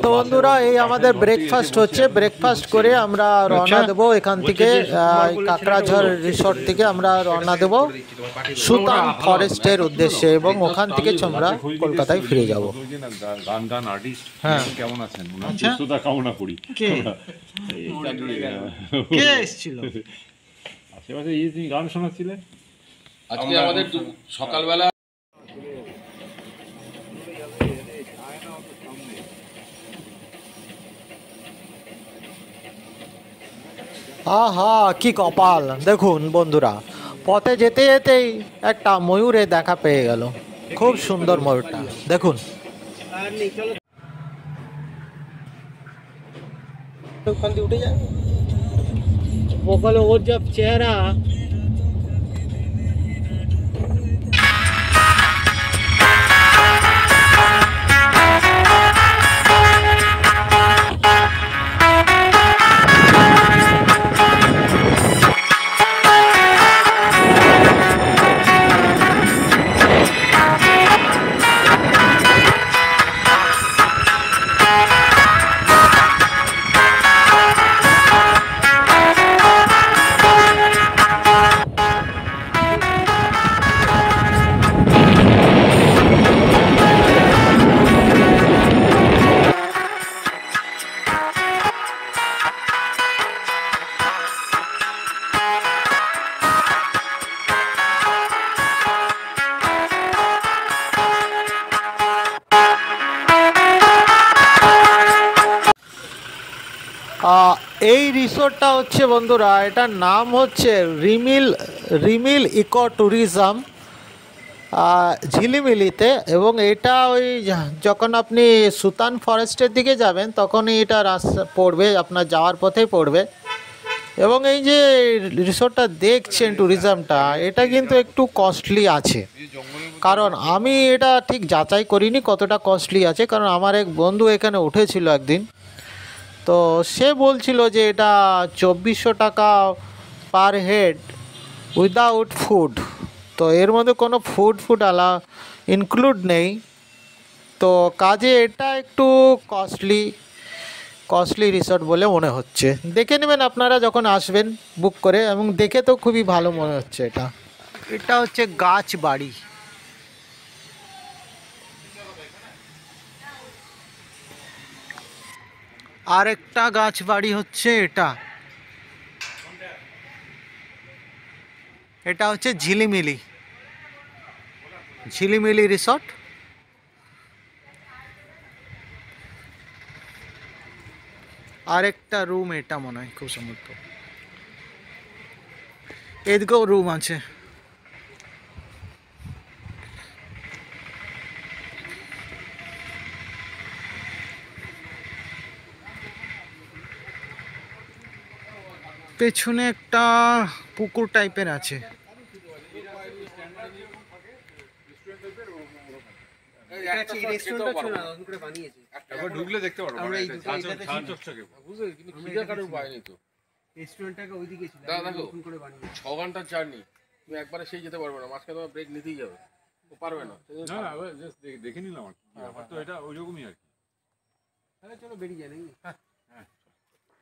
তো বন্ধুরা এই আমাদের ব্রেকফাস্ট হচ্ছে, ব্রেকফাস্ট করে আমরা রওনা দেবো এখান থেকে, কাকড়াঝড় রিসর্ট থেকে আমরা রওনা দেবো সুতান ফরেস্টের উদ্দেশ্যে এবং ওখান থেকে আমরা কলকাতায় ফিরে যাব। গান গান আর্টিস্ট কেমন আছেন? সুস্থতা কামনা করি। কে এসেছিল আশেপাশে এই তুমি গান শোনাচ্ছিলে আজকে আমাদের সকালবেলা। আহা কি কপাল! দেখুন বন্ধুরা, পথে যেতে যেতেই একটা ময়ূরে দেখা পেয়ে গেল, খুব সুন্দর ময়ূরটা দেখুন। উঠে যায় ওখানে ওর যা চেহারা। এই রিসোর্টটা হচ্ছে বন্ধুরা, এটার নাম হচ্ছে রিমিল ইকো ট্যুরিজম ঝিলিমিলিতে, এবং এটা ওই যখন আপনি সুতান ফরেস্টের দিকে যাবেন তখনই এটা রাস্তা পড়বে, আপনার যাওয়ার পথেই পড়বে। এবং এই যে রিসোর্টটা দেখছেন ট্যুরিজমটা, এটা কিন্তু একটু কস্টলি আছে, কারণ আমি এটা ঠিক যাচাই করিনি কতটা কস্টলি আছে, কারণ আমার এক বন্ধু এখানে উঠেছিল একদিন, তো সে বলছিল যে এটা 2400 টাকা পার হেড উইদাউট ফুড। তো এর মধ্যে কোনো ফুড ইনক্লুড নেই, তো কাজে এটা একটু কস্টলি রিসর্ট বলে মনে হচ্ছে। দেখে নেবেন আপনারা যখন আসবেন বুক করে, এবং দেখে তো খুবই ভালো মনে হচ্ছে। এটা হচ্ছে গাছ বাড়ি। আরেকটা গাছ বাড়ি হচ্ছে এটা হচ্ছে ঝিলিমিলি রিসর্ট। আরেকটা রুম এটা মনে হয় খুব সম্ভবত, এদিকেও রুম আছে। পেছনে একটা পুকুর টাইপের আছে। ঢুকলে দেখতে পারবো দেখো 6 ঘন্টার জার্নি, তুমি একবারে সেই যেতে পারবে না, মাঝখানে তোমার ব্রেক নিতেই যাবে, ও পারবে না। দেখে নিলাম আর তো এটা ওইরকমই আর কি। চলো বেরিয়ে যায় নাকি,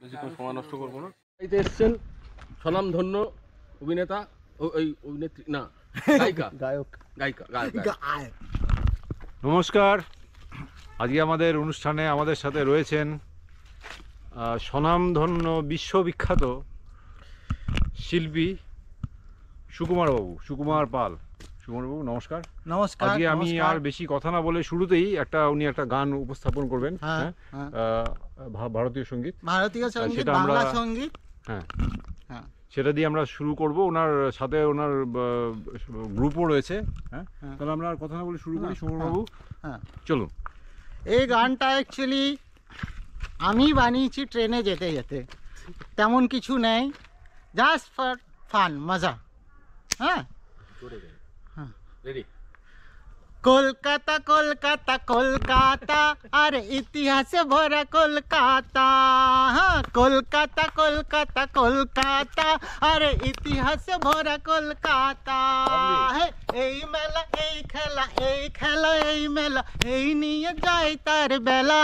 বেশি সময় নষ্ট করবো না। এইতে এসছেন স্বনামধন্য অভিনেতা, ওই অভিনেত্রী না গায়িকা। নমস্কার, আজকে আমাদের অনুষ্ঠানে আমাদের সাথে রয়েছেন স্বনামধন্য বিশ্ববিখ্যাত শিল্পী সুকুমার পাল। সুকুমারবাবু নমস্কার। নমস্কার। আজকে আমি আর বেশি কথা না বলে শুরুতেই উনি একটা গান উপস্থাপন করবেন, ভারতীয় সঙ্গীত, সেটা আমরা সেটা দিয়ে আমরা শুরু করব। ওনার সাথে ওনার গ্রুপও রয়েছে। তাহলে আমরা আর কথা না বলে শুরু করি। সুকুমারবাবু চলুন। এই গানটা অ্যাকচুয়ালি আমি বানিয়েছি ট্রেনে যেতে যেতে, তেমন কিছু নেই, জাস্ট ফর ফান, মজা। রেডি? কলকাতা কলকাতা কলকাতা আরে ইতিহাসে ভরা কলকাতা, হ্যাঁ কলকাতা কলকাতা কলকাতা আরে ইতিহাসে ভরা কলকাতা। এই মেলা এই খেলা এই খেলা এই মেলা এই নিয়ে যায় তার বেলা,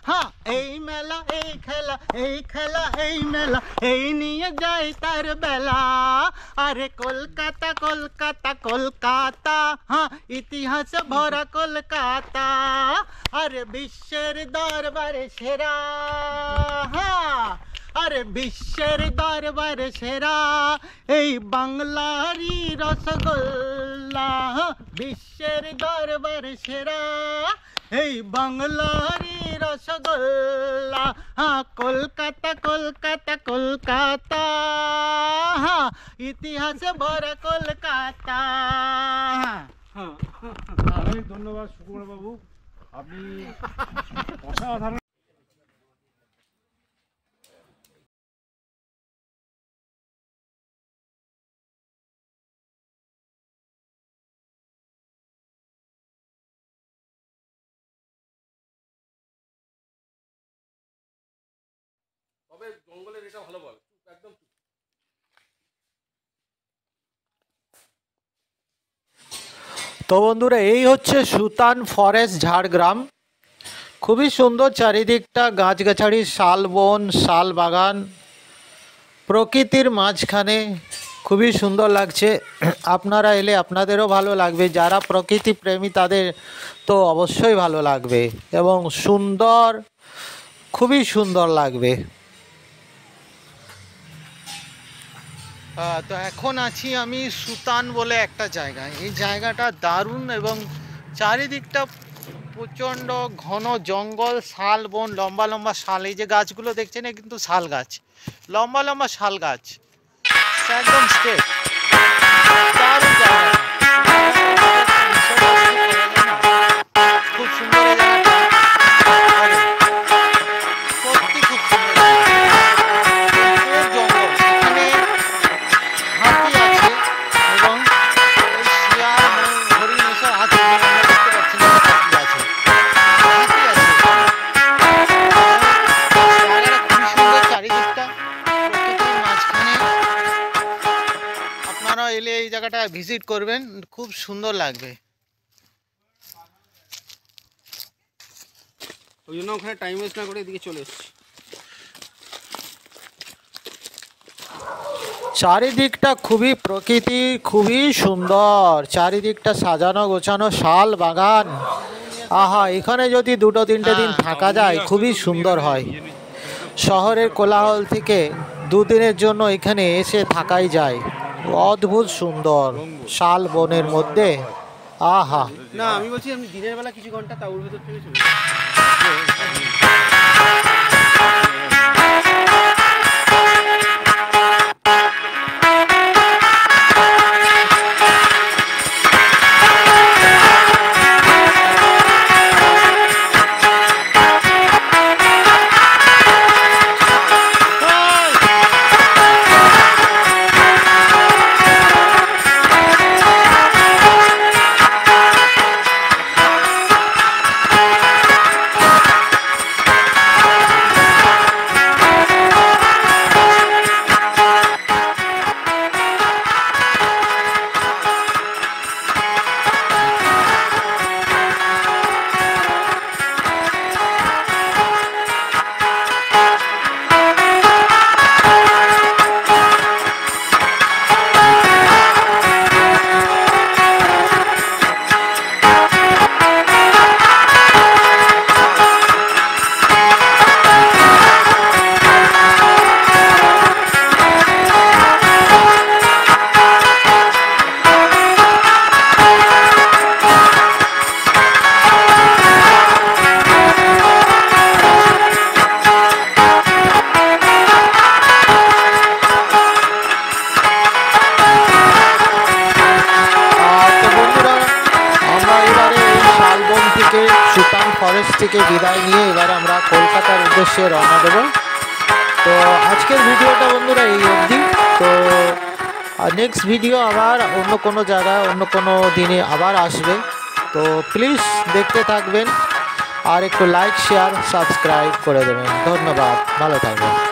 হ্যাঁ এই মেলা এই খেলা এই খেলা এই মেলা এই নিয়ে যায় তার বেলা। আরে কলকাতা কলকাতা কলকাতা, হ্যাঁ ইতিহাসে ভরা কলকাতা, আরে বিশ্বের দরবারে সেরা, হ্যাঁ আরে বিশ্বের দরবারে সেরা এই বাংলারই রসগোল্লা, বিশ্বের দরবারে সেরা এই বাংলারই রসগোল্লা। হ্যাঁ কলকাতা কলকাতা কলকাতা, হ্যাঁ ইতিহাসে ভরা কলকাতা। অনেক ধন্যবাদ সুকুমার বাবু, আপনি অসাধারণ। তবে জঙ্গলের এটা ভালো বল, একদম তো বন্ধুরা এই হচ্ছে সুতান ফরেস্ট ঝাড়গ্রাম। খুবই সুন্দর চারিদিকটা গাছগাছালি, শালবন শাল বাগান, প্রকৃতির মাঝখানে খুবই সুন্দর লাগছে। আপনারা এলে আপনাদেরও ভালো লাগবে, যারা প্রকৃতি প্রেমী তাদের তো অবশ্যই ভালো লাগবে এবং সুন্দর, খুবই সুন্দর লাগবে। তো এখন আছি আমি সুতান বলে একটা জায়গায়। এই জায়গাটা দারুণ এবং চারিদিকটা প্রচণ্ড ঘন জঙ্গল, শাল বন, লম্বা লম্বা শাল। এই যে গাছগুলো দেখছেন এ কিন্তু শাল গাছ, লম্বা লম্বা শাল গাছ, একদম স্ট্রেট। দারুণ জায়গা, খুব সুন্দর এই জায়গাটা, সত্যি খুব সুন্দর জঙ্গল। এখানে হাতি আছে এবং ওই শিয়াল হরিণ এসব আছে, আমরা দেখতে পাচ্ছি না হাতি আছে, হাতি আছে। জায়গাটা খুবই সুন্দর, চারিদিকটা প্রকৃতির মাঝখানে। আপনারা এলে এই জায়গাটা ভিজিট করবেন, খুব সুন্দর লাগবে। ওই জন্য ওখানে টাইম ওয়েস্ট না করে এদিকে চলে এসেছি। চারিদিকটা খুবই প্রকৃতি, খুবই সুন্দর, চারিদিকটা সাজানো গোছানো শাল বাগান। আহা, এখানে যদি 2-3টে দিন থাকা যায় খুবই সুন্দর হয়। শহরের কোলাহল থেকে 2 দিনের জন্য এখানে এসে থাকাই যায়। অদ্ভুত সুন্দর শাল বনের মধ্যে, আহা। না আমি বলছি আমি দিনের বেলা কিছু ঘন্টা তাউর ভিতর থেকে চলে সুতান ফরেস্ট থেকে বিদায় নিয়ে এবার আমরা কলকাতার উদ্দেশ্যে রওনা দেব। তো আজকের ভিডিওটা বন্ধুরা এই অবধি। তো নেক্সট ভিডিও আবার অন্য কোনো জায়গায় অন্য কোনো দিনে আবার আসবে। তো প্লিজ দেখতে থাকবেন আর একটু লাইক শেয়ার সাবস্ক্রাইব করে দেবেন। ধন্যবাদ, ভালো থাকবেন।